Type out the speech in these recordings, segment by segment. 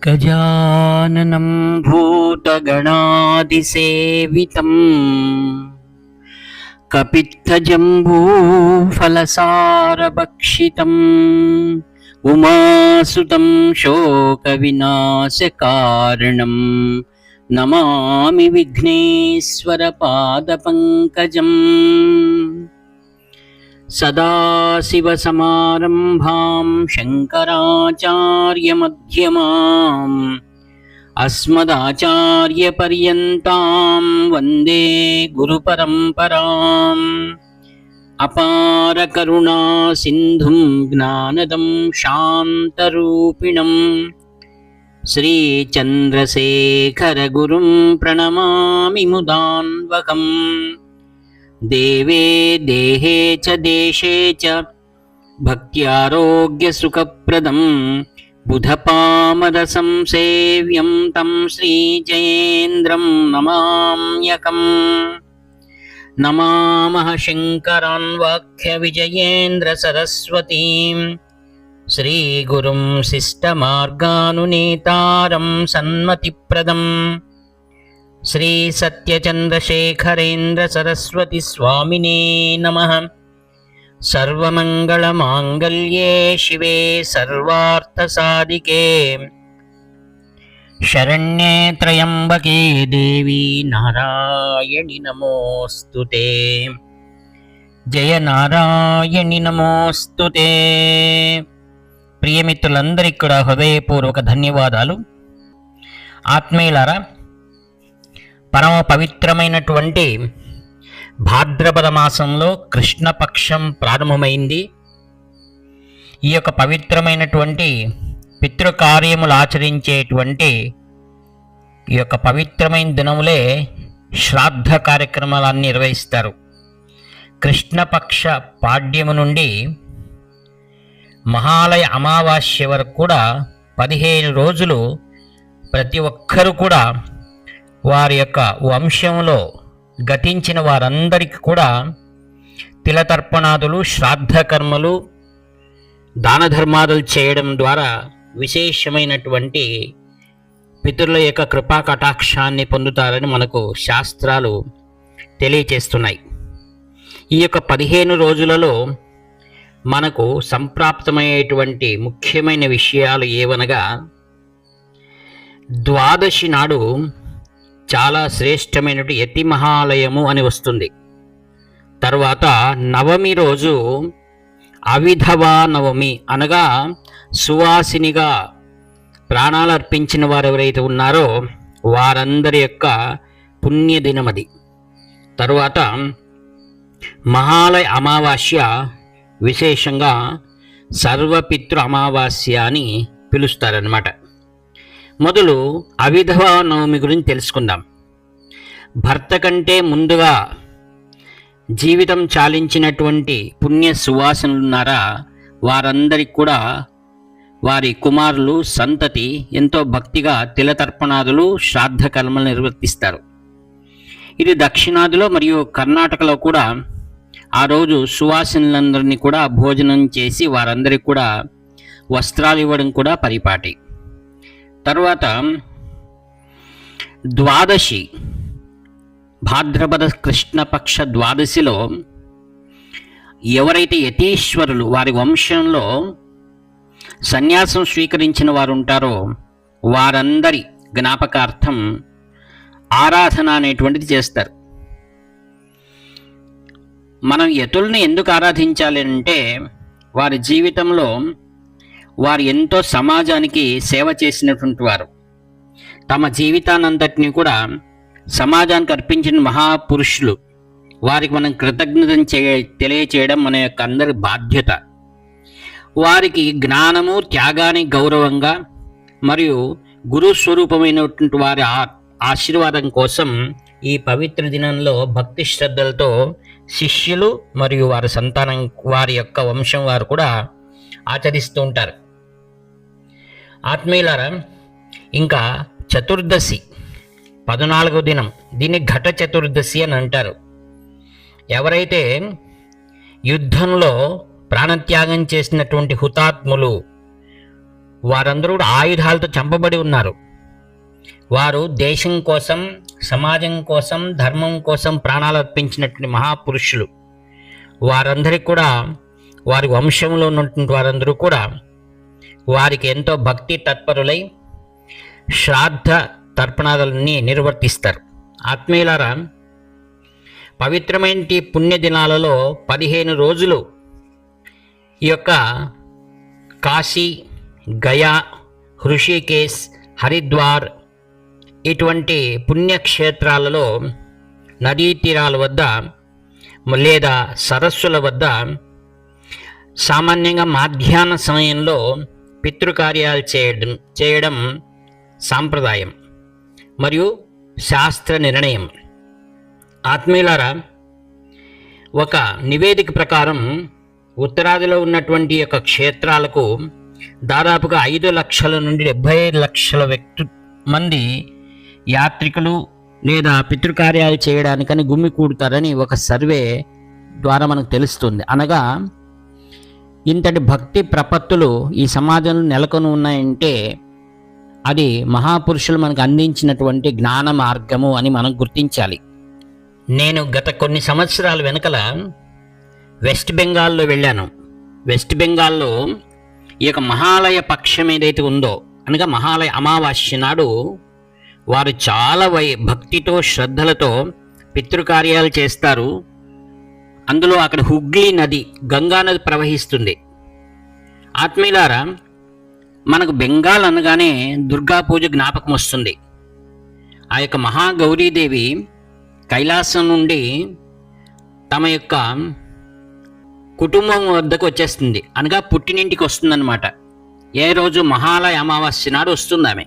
गजाननं भूतगणादिसेवितं कपित्थजम्बूफलसारभक्षितम् उमासुतं शोकविनाशकारणं नमामि विघ्नेश्वरपादपङ्कजम्। सदाशिवसमारम्भां शङ्कराचार्यमध्यमाम् अस्मदाचार्यपर्यन्तां वन्दे गुरुपरम्पराम्। अपारकरुणासिन्धुं ज्ञानदं शान्तरूपिणं श्रीचन्द्रशेखरगुरुं प्रणमामि मुदान्वहम्। देवे देहे च देशे च भक्त्यारोग्यसुखप्रदं बुधपामरसंसेव्यं तं श्रीजयेन्द्रं नमाम्यहम्। नमामः शङ्करान् वाक्यविजयेन्द्रसरस्वतीं श्रीगुरुं शिष्टमार्गानुनेतारं सन्मतिप्रदम् श्री सत्यचन्द्रशेखरेन्द्र सरस्वती स्वामिने नमः। सर्वमङ्गलमाङ्गल्ये शिवे सर्वार्थसाधिके शरण्ये त्र्यम्बके देवी नारायणि नमोऽस्तुते। जय नारायणि नमोऽस्तुते। ప్రియమిత్రులందరికీ కూడా హృదయపూర్వక ధన్యవాదాలు. ఆత్మీయులారా, పరమ పవిత్రమైనటువంటి భాద్రపద మాసంలో కృష్ణపక్షం ప్రారంభమైంది. ఈ యొక్క పవిత్రమైనటువంటి పితృకార్యములు ఆచరించేటువంటి ఈ యొక్క పవిత్రమైన దినములే శ్రాద్ధ కార్యక్రమాలన్నీ నిర్వహిస్తారు. కృష్ణపక్ష పాడ్యము నుండి మహాలయ అమావాస్య వరకు కూడా 15 రోజులు ప్రతి ఒక్కరూ కూడా వారి యొక్క వంశంలో గతించిన వారందరికీ కూడా తిలతర్పణాదులు, శ్రాద్ధ కర్మలు, దాన ధర్మాదులు చేయడం ద్వారా విశేషమైనటువంటి పితరుల యొక్క కృపా కటాక్షాన్ని పొందుతారని మనకు శాస్త్రాలు తెలియచేస్తున్నాయి. ఈ యొక్క 15 రోజులలో మనకు సంప్రాప్తమయ్యేటువంటి ముఖ్యమైన విషయాలు ఏవనగా, ద్వాదశి నాడు చాలా శ్రేష్టమైనటువంటి యతి మహాలయము అని వస్తుంది. తర్వాత నవమి రోజు అవిధవా నవమి అనగా సువాసినిగా ప్రాణాలు అర్పించిన వారు ఎవరైతే ఉన్నారో వారందరి యొక్క పుణ్యదినమది. తరువాత మహాలయ అమావాస్య విశేషంగా సర్వపితృ అమావాస్య అని పిలుస్తారన్నమాట. మొదలు అవిధవా నవమి గురించి తెలుసుకుందాం. భర్త కంటే ముందుగా జీవితం చాలించినటువంటి పుణ్య సువాసనులున్నారా వారందరికీ కూడా వారి కుమారులు, సంతతి ఎంతో భక్తిగా తిలతర్పణాదులు, శ్రాద్ధ కర్మలు నిర్వర్తిస్తారు. ఇది దక్షిణాదిలో మరియు కర్ణాటకలో కూడా ఆ రోజు సువాసినులందరినీ కూడా భోజనం చేసి వారందరికీ కూడా వస్త్రాలు ఇవ్వడం కూడా పరిపాటి. తర్వాత ద్వాదశి, భాద్రపద కృష్ణపక్ష ద్వాదశిలో ఎవరైతే యతీశ్వరులు వారి వంశంలో సన్యాసం స్వీకరించిన వారు ఉంటారో వారందరి జ్ఞాపకార్థం ఆరాధన అనేటువంటిది చేస్తారు. మనం యతుల్ని ఎందుకు ఆరాధించాలి అంటే, వారి జీవితంలో వారు ఎంతో సమాజానికి సేవ చేసినటువంటి వారు. తమ జీవితానంతటినీ కూడా సమాజానికి అర్పించిన మహాపురుషులు. వారికి మనం కృతజ్ఞతను తెలియచేయడం మన యొక్క అందరి బాధ్యత. వారికి జ్ఞానము, త్యాగాన్ని గౌరవంగా మరియు గురుస్వరూపమైనటువంటి వారి ఆశీర్వాదం కోసం ఈ పవిత్ర దినంలో భక్తి శ్రద్ధలతో శిష్యులు మరియు వారి సంతానం, వారి యొక్క వంశం వారు కూడా ఆచరిస్తూ ఉంటారు. ఆత్మీయులారా, ఇంకా చతుర్దశి 14వ దినం, దీన్ని ఘట చతుర్దశి అని అంటారు. ఎవరైతే యుద్ధంలో ప్రాణత్యాగం చేసినటువంటి హుతాత్ములు వారందరూ కూడా ఆయుధాలతో చంపబడి ఉన్నారు. వారు దేశం కోసం, సమాజం కోసం, ధర్మం కోసం ప్రాణాలు అర్పించినటువంటి మహాపురుషులు. వారందరికీ కూడా, వారి వంశంలో ఉన్నటువంటి వారందరూ కూడా వారికి ఎంతో భక్తి తత్పరులై శ్రాద్ధ తర్పణాలన్నీ నిర్వర్తిస్తారు. ఆత్మీయులారా, పవిత్రమైన పుణ్య దినాలలో 15 రోజులు ఈ యొక్క కాశీ, గయా, హృషికేశ్, హరిద్వార్ ఇటువంటి పుణ్యక్షేత్రాలలో నదీ తీరాల వద్ద లేదా సరస్సుల వద్ద సామాన్యంగా మధ్యాహ్న సమయంలో పితృకార్యాలు చేయడం సాంప్రదాయం మరియు శాస్త్ర నిర్ణయం. ఆత్మీయులారా, ఒక నివేదిక ప్రకారం ఉత్తరాదిలో ఉన్నటువంటి యొక్క క్షేత్రాలకు దాదాపుగా 5 లక్షల నుండి 75 లక్షల మంది యాత్రికులు లేదా పితృకార్యాలు చేయడానికని గుమ్మికూడుతారని ఒక సర్వే ద్వారా మనకు తెలుస్తుంది. అనగా ఇంతటి భక్తి ప్రపత్తులు ఈ సమాజంలో నెలకొని ఉన్నాయంటే అది మహాపురుషులు మనకు అందించినటువంటి జ్ఞాన మార్గము అని మనం గుర్తించాలి. నేను గత కొన్ని సంవత్సరాల వెనకల వెస్ట్ బెంగాల్లో వెళ్ళాను. వెస్ట్ బెంగాల్లో ఈ యొక్క మహాలయ పక్షం ఏదైతే ఉందో, అనగా మహాలయ అమావాస్య నాడు వారు చాలా భక్తితో శ్రద్ధలతో పితృకార్యాలు చేస్తారు. అందులో అక్కడ హుగ్లీ నది, గంగా నది ప్రవహిస్తుంది. ఆత్మీయులారా, మనకు బెంగాల్ అనగానే దుర్గా పూజ జ్ఞాపకం వస్తుంది. ఆ యొక్క మహాగౌరీదేవి కైలాసం నుండి తమ యొక్క కుటుంబం వద్దకు వచ్చేస్తుంది, అనగా పుట్టినింటికి వస్తుందన్నమాట. ఏ రోజు మహాలయ అమావాస్య నాడు వస్తుంది ఆమె.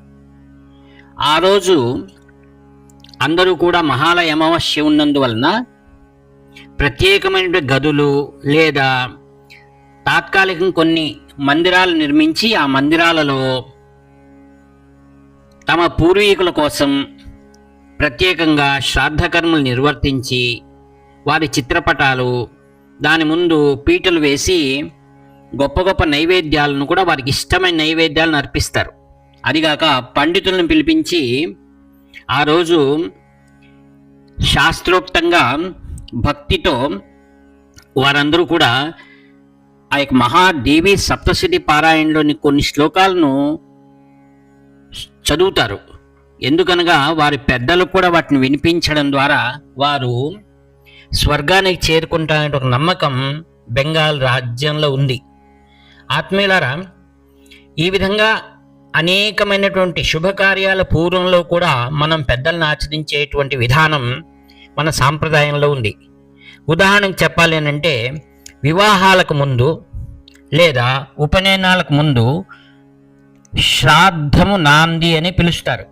ఆ రోజు అందరూ కూడా మహాలయ అమావాస్య ఉన్నందువలన ప్రత్యేకమైన గదులు లేదా తాత్కాలికం కొన్ని మందిరాలు నిర్మించి ఆ మందిరాలలో తమ పూర్వీకుల కోసం ప్రత్యేకంగా శ్రాద్ధకర్మలు నిర్వర్తించి వారి చిత్రపటాలు, దాని ముందు పీటలు వేసి గొప్ప గొప్ప నైవేద్యాలను కూడా, వారికి ఇష్టమైన నైవేద్యాలను అర్పిస్తారు. అదిగాక పండితులను పిలిపించి ఆ రోజు శాస్త్రోక్తంగా భక్తితో వారందరూ కూడా ఆ యొక్క మహాదేవి సప్తశతి పారాయణలోని కొన్ని శ్లోకాలను చదువుతారు. ఎందుకనగా వారి పెద్దలు కూడా వాటిని వినిపించడం ద్వారా వారు స్వర్గానికి చేరుకుంటారనే ఒక నమ్మకం బెంగాల్ రాజ్యంలో ఉంది. ఆత్మీయులారా, ఈ విధంగా అనేకమైనటువంటి శుభకార్యాల పూర్వంలో కూడా మనం పెద్దలను ఆచరించేటువంటి విధానం మన సాంప్రదాయంలో ఉంది. ఉదాహరణకు చెప్పాలి అంటే, వివాహాలకు ముందు లేదా ఉపనయనాలకు ముందు శ్రాద్ధము నాంది అని పిలుస్తారు.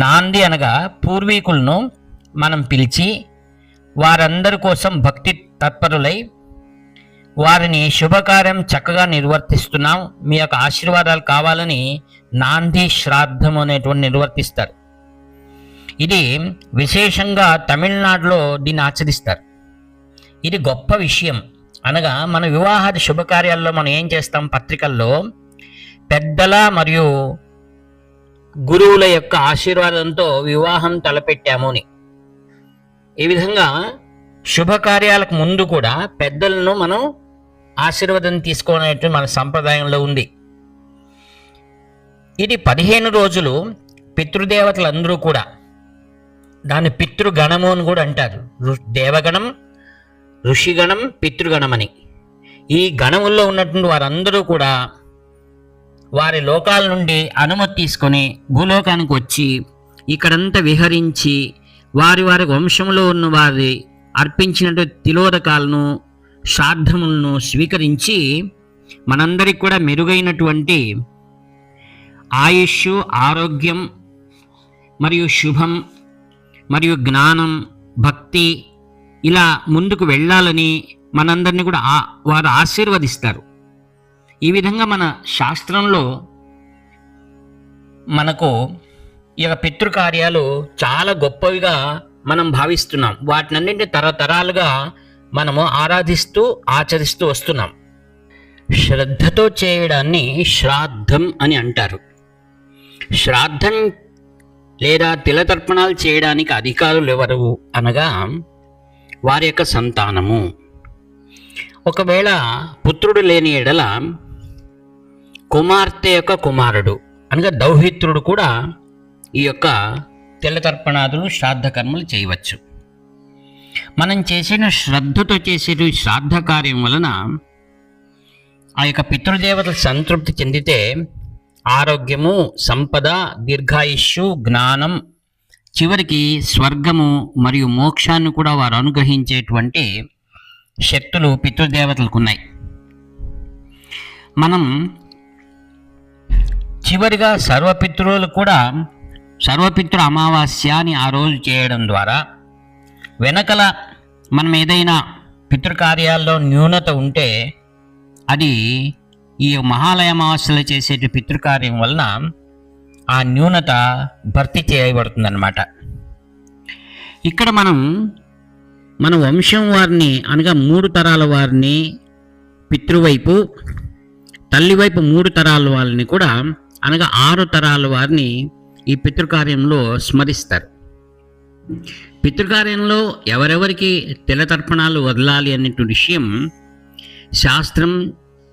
నాంది అనగా పూర్వీకులను మనం పిలిచి వారందరి కోసం భక్తి తత్పరులై వారిని శుభకార్యం చక్కగా నిర్వర్తిస్తున్నాం, మీ యొక్క ఆశీర్వాదాలు కావాలని నాంది శ్రాద్ధం అనేటువంటి నిర్వర్తిస్తారు. ఇది విశేషంగా తమిళనాడులో దీన్ని ఆచరిస్తారు. ఇది గొప్ప విషయం. అనగా మన వివాహాది శుభకార్యాల్లో మనం ఏం చేస్తాం, పత్రికల్లో పెద్దల మరియు గురువుల యొక్క ఆశీర్వాదంతో వివాహం తలపెట్టాము అని. ఈ విధంగా శుభకార్యాలకు ముందు కూడా పెద్దలను మనం ఆశీర్వాదం తీసుకోవాలనేటువంటి మన సంప్రదాయంలో ఉంది. ఇది 15 రోజులు పితృదేవతలందరూ కూడా, దాన్ని పితృగణము అని కూడా అంటారు. దేవగణం, ఋషిగణం, పితృగణం అని. ఈ గణముల్లో ఉన్నటువంటి వారందరూ కూడా వారి లోకాల నుండి అనుమతి తీసుకొని భూలోకానికి వచ్చి ఇక్కడంతా విహరించి వారి వారి వంశంలో ఉన్న వారి అర్పించినటువంటి తిలోదకాలను, శ్రాద్ధములను స్వీకరించి మనందరికి కూడా మెరుగైనటువంటి ఆయుష్, ఆరోగ్యం మరియు శుభం మరియు జ్ఞానం, భక్తి ఇలా ముందుకు వెళ్ళాలని మనందరినీ కూడా వారు ఆశీర్వదిస్తారు. ఈ విధంగా మన శాస్త్రంలో మనకు ఈ యొక్క పితృకార్యాలు చాలా గొప్పవిగా మనం భావిస్తున్నాం. వాటినన్నింటినీ తరతరాలుగా మనము ఆరాధిస్తూ ఆచరిస్తూ వస్తున్నాం. శ్రద్ధతో చేయడాన్ని శ్రాద్ధం అని అంటారు. శ్రాద్ధం లేదా తిలతర్పణాలు చేయడానికి అధికారులు ఎవరు అనగా వారి యొక్క సంతానము. ఒకవేళ పుత్రుడు లేని ఎడల కుమార్తె యొక్క కుమారుడు అనగా దౌహిత్రుడు కూడా ఈ యొక్క తిలతర్పణాదులు శ్రాద్ధ కర్మలు చేయవచ్చు. మనం చేసిన శ్రద్ధతో చేసే శ్రాద్ధ కార్యం వలన ఆ యొక్క పితృదేవతలు సంతృప్తి చెందితే ఆరోగ్యము, సంపద, దీర్ఘాయుష్యు, జ్ఞానం, చివరికి స్వర్గము మరియు మోక్షాన్ని కూడా వారు అనుగ్రహించేటువంటి శక్తులు పితృదేవతలకు ఉన్నాయి. మనం చివరిగా సర్వపితృ అమావాస్య అని ఆ రోజు చేయడం ద్వారా వెనకల మనం ఏదైనా పితృకార్యాల్లో న్యూనత ఉంటే అది ఈ మహాలయ అమావాస్యలో చేసే పితృకార్యం వలన ఆ న్యూనత భర్తీ చేయబడుతుందన్నమాట. ఇక్కడ మన వంశం వారిని అనగా 3 తరాల వారిని పితృవైపు, తల్లివైపు 3 తరాల వారిని కూడా అనగా 6 తరాల వారిని ఈ పితృకార్యంలో స్మరిస్తారు. పితృకార్యంలో ఎవరెవరికి తిలతర్పణాలు వదలాలి అనే విషయం శాస్త్రం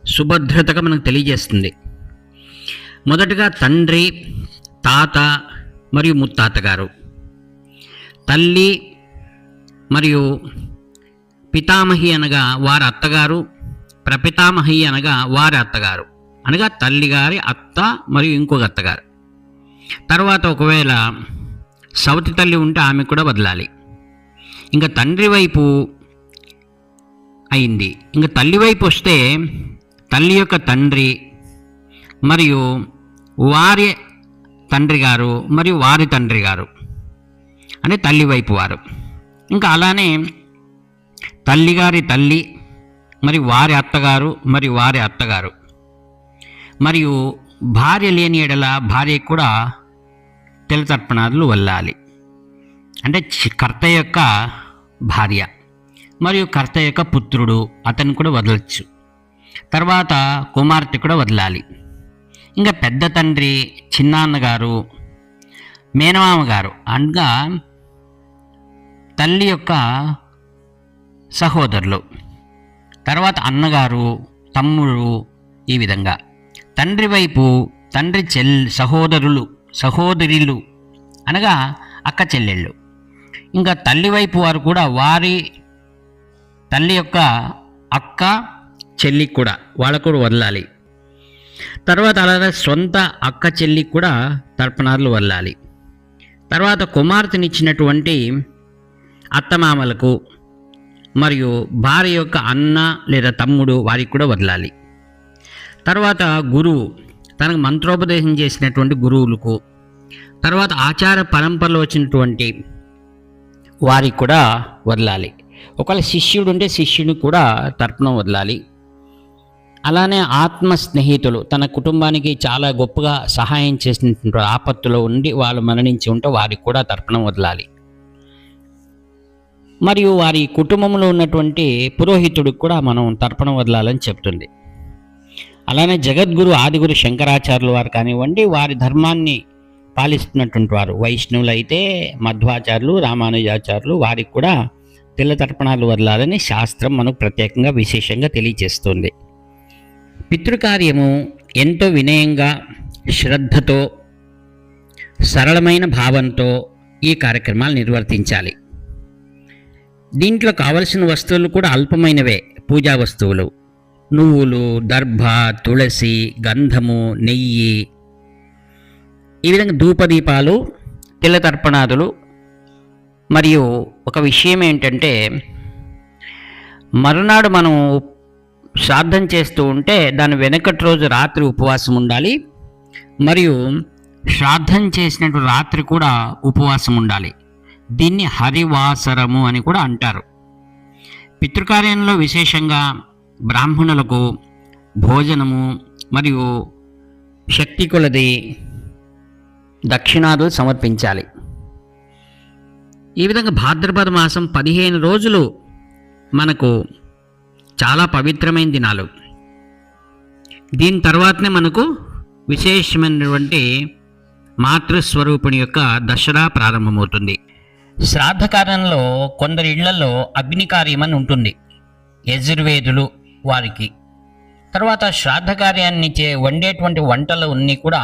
సుభద్రతగా మనకు తెలియజేస్తుంది. మొదటగా తండ్రి, తాత మరియు ముత్తాత గారు, తల్లి మరియు పితామహి అనగా వారి అత్తగారు, ప్రపితామహి అనగా వారి అత్తగారు అనగా తల్లి గారి అత్త మరియు ఇంకొక అత్తగారు. తర్వాత ఒకవేళ సవతి తల్లి ఉంటే ఆమె కూడా వదలాలి. ఇంకా తండ్రి వైపు అయింది. ఇంకా తల్లి వైపు వస్తే తల్లి యొక్క తండ్రి మరియు వారి తండ్రి గారు మరియు వారి తండ్రి గారు అంటే తల్లి వైపు వారు. ఇంకా అలానే తల్లిగారి తల్లి మరియు వారి అత్తగారు మరియు వారి అత్తగారు మరియు భార్య లేని ఎడల భార్య కూడా తిలతర్పణాదులు వల్లాలి. అంటే కర్త యొక్క భార్య మరియు కర్త యొక్క పుత్రుడు అతను కూడా వదలచ్చు. తర్వాత కుమార్తె కూడా వదలాలి. ఇంకా పెద్ద తండ్రి, చిన్నాన్నగారు, మేనమామ గారు అనగా తల్లి యొక్క సహోదరులు, తర్వాత అన్నగారు, తమ్ముడు, ఈ విధంగా తండ్రి వైపు తండ్రి సహోదరులు అనగా అక్క చెల్లెళ్ళు. ఇంకా తల్లి వైపు వారు కూడా వారి తల్లి యొక్క అక్క చెల్లికి కూడా వాళ్ళకు కూడా వదలాలి. తర్వాత అలాగే సొంత అక్క చెల్లికి కూడా తర్పణాలు వదలాలి. తర్వాత కుమార్తెనిచ్చినటువంటి అత్తమామలకు మరియు భార్య యొక్క అన్న లేదా తమ్ముడు వారికి కూడా వదలాలి. తర్వాత గురువు, తనకు మంత్రోపదేశం చేసినటువంటి గురువులకు, తర్వాత ఆచార పరంపరలో వచ్చినటువంటి వారికి కూడా వదలాలి. ఒకవేళ శిష్యుడు ఉంటే శిష్యుడికి కూడా తర్పణం వదలాలి. అలానే ఆత్మ స్నేహితులు, తన కుటుంబానికి చాలా గొప్పగా సహాయం చేసినటువంటి ఆపత్తులో ఉండి వాళ్ళు మరణించి ఉంటే వారికి కూడా తర్పణం వదలాలి. మరియు వారి కుటుంబంలో ఉన్నటువంటి పురోహితుడికి కూడా మనం తర్పణం వదలాలని చెప్తుంది. అలానే జగద్గురు ఆదిగురు శంకరాచార్యుల వారు కానివ్వండి, వారి ధర్మాన్ని పాలిస్తున్నటువంటి వారు వైష్ణవులు అయితే మధ్వాచార్యులు, రామానుజాచార్యులు వారికి కూడా తిలతర్పణాలు వదలాలని శాస్త్రం మనకు ప్రత్యేకంగా విశేషంగా తెలియజేస్తుంది. పితృకార్యము ఎంతో వినయంగా, శ్రద్ధతో, సరళమైన భావంతో ఈ కార్యక్రమాలు నిర్వర్తించాలి. దీంట్లో కావలసిన వస్తువులు కూడా అల్పమైనవే. పూజా వస్తువులు నువ్వులు, దర్భ, తులసి, గంధము, నెయ్యి, ఈ విధంగా ధూపదీపాలు, తిలతర్పణాదులు. మరియు ఒక విషయం ఏంటంటే, మరునాడు మనం శ్రాద్ధం చేస్తూ ఉంటే దాని వెనకటి రోజు రాత్రి ఉపవాసం ఉండాలి. మరియు శ్రాద్ధం చేసినట్టు రాత్రి కూడా ఉపవాసం ఉండాలి. దీన్ని హరివాసరము అని కూడా అంటారు. పితృకార్యంలో విశేషంగా బ్రాహ్మణులకు భోజనము మరియు శక్తి కొలది దక్షిణాదులు సమర్పించాలి. ఈ విధంగా భాద్రపద మాసం 15 రోజులు మనకు చాలా పవిత్రమైన దినాలు. దీని తర్వాతనే మనకు విశేషమైనటువంటి మాతృస్వరూపిణి యొక్క దసరా ప్రారంభమవుతుంది. శ్రాద్ధకార్యంలో కొందరి ఇళ్లలో అగ్ని కార్యమని ఉంటుంది, యజుర్వేదులు వారికి. తర్వాత శ్రాద్ధ కార్యాన్ని వండేటువంటి వంటలు అన్నీ కూడా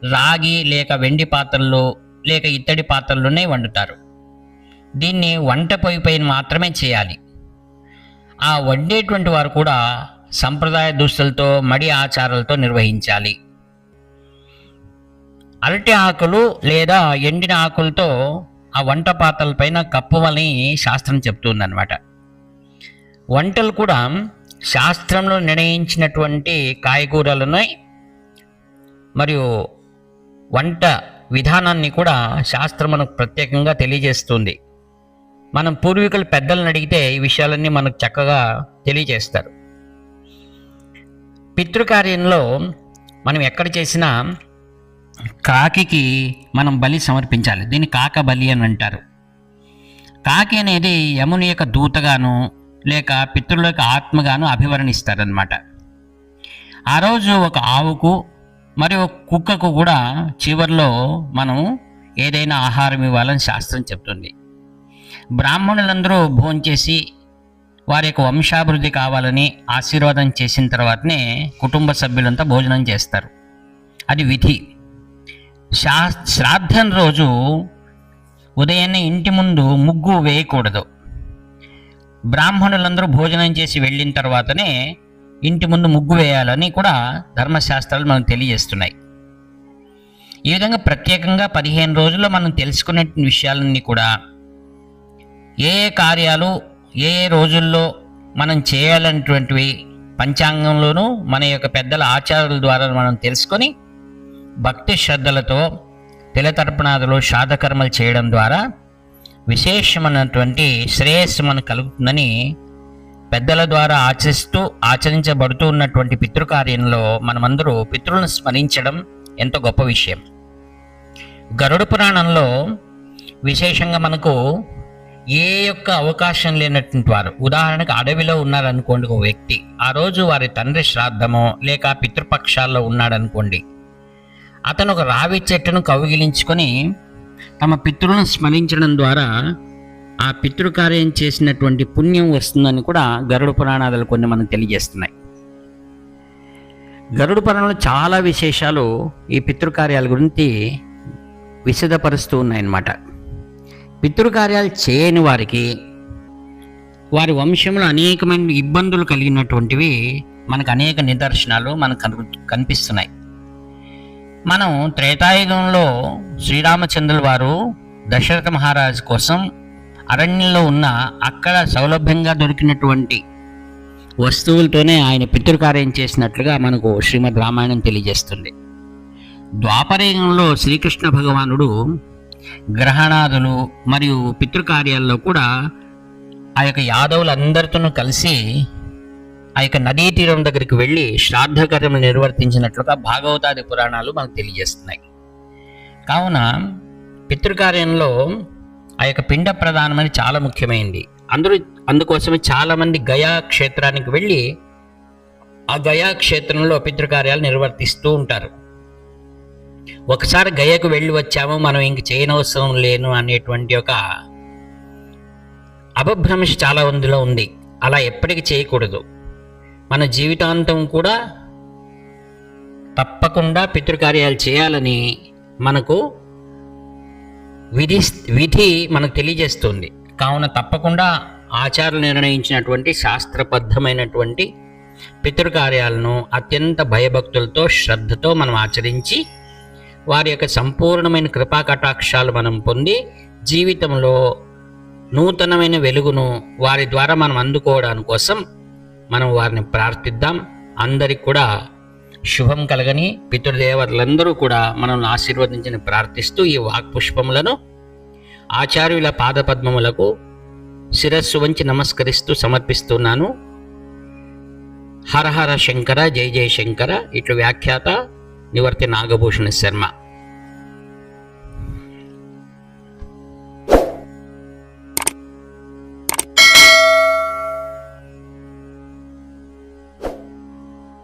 రాగి లేక వెండి పాత్రల్లో లేక ఇత్తడి పాత్రల్లోనే వండుతారు. దీన్ని వంట పొయ్యి పైన మాత్రమే చేయాలి. ఆ వండేటువంటి వారు కూడా సంప్రదాయ దుస్తులతో మడి ఆచారాలతో నిర్వహించాలి. అరటి ఆకులు లేదా ఎండిన ఆకులతో ఆ వంట పాత్రల పైన కప్పమని శాస్త్రం చెప్తుందన్నమాట. వంటలు కూడా శాస్త్రంలో నిర్ణయించినటువంటి కాయగూరలను మరియు వంట విధానాన్ని కూడా శాస్త్రం మనకు ప్రత్యేకంగా తెలియజేస్తుంది. మనం పూర్వీకుల పెద్దలను అడిగితే ఈ విషయాలన్నీ మనకు చక్కగా తెలియజేస్తారు. పితృకార్యంలో మనం ఎక్కడ చేసినా కాకికి మనం బలి సమర్పించాలి. దీన్ని కాక బలి అని అంటారు. కాకి అనేది యముని యొక్క దూతగాను లేక పితృల యొక్క ఆత్మగాను అభివర్ణిస్తారనమాట. ఆ రోజు ఒక ఆవుకు మరియు కుక్కకు కూడా చివరిలో మనం ఏదైనా ఆహారం ఇవ్వాలని శాస్త్రం చెప్తుంది. బ్రాహ్మణులందరూ భోంచేసి వారి యొక్క వంశాభివృద్ధి కావాలని ఆశీర్వాదం చేసిన తర్వాతనే కుటుంబ సభ్యులంతా భోజనం చేస్తారు. అది విధి. శ్రాద్ధం రోజు ఉదయాన్నే ఇంటి ముందు ముగ్గు వేయకూడదు. బ్రాహ్మణులందరూ భోజనం చేసి వెళ్ళిన తర్వాతనే ఇంటి ముందు ముగ్గు వేయాలని కూడా ధర్మశాస్త్రాలు మనకు తెలియజేస్తున్నాయి. ఈ విధంగా ప్రత్యేకంగా 15 రోజుల్లో మనం తెలుసుకునే విషయాలన్నీ కూడా ఏ ఏ కార్యాలు ఏ ఏ రోజుల్లో మనం చేయాలనేటువంటివి పంచాంగంలోనూ మన యొక్క పెద్దల ఆచారాల ద్వారా మనం తెలుసుకొని భక్తి శ్రద్ధలతో తిలతర్పణాదులు శ్రాద్ధకర్మలు చేయడం ద్వారా విశేషమైనటువంటి శ్రేయస్సు మనకు కలుగుతుందని పెద్దల ద్వారా ఆచరించబడుతూ ఉన్నటువంటి పితృకార్యంలో మనమందరూ పితృలను స్మరించడం ఎంతో గొప్ప విషయం. గరుడ పురాణంలో విశేషంగా మనకు ఏ యొక్క అవకాశం లేనటువంటి వారు, ఉదాహరణకు అడవిలో ఉన్నారనుకోండి ఒక వ్యక్తి, ఆ రోజు వారి తండ్రి శ్రాద్ధమో లేక పితృపక్షాల్లో ఉన్నాడనుకోండి, అతను ఒక రావి చెట్టును కౌగిలించుకొని తమ పితృలను స్మరించడం ద్వారా ఆ పితృకార్యం చేసినటువంటి పుణ్యం వస్తుందని కూడా గరుడ పురాణాలు కొన్ని మనకు తెలియజేస్తున్నాయి. గరుడ పురాణంలో చాలా విశేషాలు ఈ పితృకార్యాల గురించి విశదపరుస్తూ ఉన్నాయన్నమాట. పితృకార్యాలు చేయని వారికి వారి వంశంలో అనేకమైన ఇబ్బందులు కలిగినటువంటివి మనకు అనేక నిదర్శనాలు మనకు కనిపిస్తున్నాయి. మనం త్రేతాయుగంలో శ్రీరామచంద్రుల వారు దశరథ మహారాజు కోసం అరణ్యంలో ఉన్న అక్కడ సౌలభ్యంగా దొరికినటువంటి వస్తువులతోనే ఆయన పితృకార్యం చేసినట్లుగా మనకు శ్రీమద్ రామాయణం తెలియజేస్తుంది. ద్వాపరయుగంలో శ్రీకృష్ణ భగవానుడు గ్రహణాదులు మరియు పితృకార్యాల్లో కూడా ఆ యొక్క యాదవులందరితోనూ కలిసి ఆ యొక్క నదీ తీరం దగ్గరికి వెళ్ళి శ్రాద్ధకర్మలు నిర్వర్తించినట్లుగా భాగవతాది పురాణాలు మనకు తెలియజేస్తున్నాయి. కావున పితృకార్యంలో ఆ యొక్క పిండ ప్రదానం అనేది చాలా ముఖ్యమైనది. అందుకోసమే చాలామంది గయా క్షేత్రానికి వెళ్ళి ఆ గయా క్షేత్రంలో పితృకార్యాలు నిర్వర్తిస్తూ ఉంటారు. ఒకసారి గయకు వెళ్ళి వచ్చాము, మనం ఇంక చేయనవసరం లేను అనేటువంటి ఒక అపభ్రంశ చాలా మందిలో ఉంది. అలా ఎప్పటికీ చేయకూడదు. మన జీవితాంతం కూడా తప్పకుండా పితృకార్యాలు చేయాలని మనకు విధి మనకు తెలియజేస్తుంది. కావున తప్పకుండా ఆచారాలు నిర్ణయించినటువంటి శాస్త్రబద్ధమైనటువంటి పితృకార్యాలను అత్యంత భయభక్తులతో శ్రద్ధతో మనం ఆచరించి వారి యొక్క సంపూర్ణమైన కృపా కటాక్షాలు మనం పొంది జీవితంలో నూతనమైన వెలుగును వారి ద్వారా మనం అందుకోవడానికి కోసం మనం వారిని ప్రార్థిద్దాం. అందరికి కూడా శుభం కలగని పితృదేవతలందరూ కూడా మనల్ని ఆశీర్వదించని ప్రార్థిస్తూ ఈ వాక్పుష్పములను ఆచార్యుల పాదపద్మములకు శిరస్సు వంచి నమస్కరిస్తూ సమర్పిస్తున్నాను. హర హర శంకర, జై జయ శంకర. ఇట్లు వ్యాఖ్యాత నివర్తి నాగభూషణ శర్మ.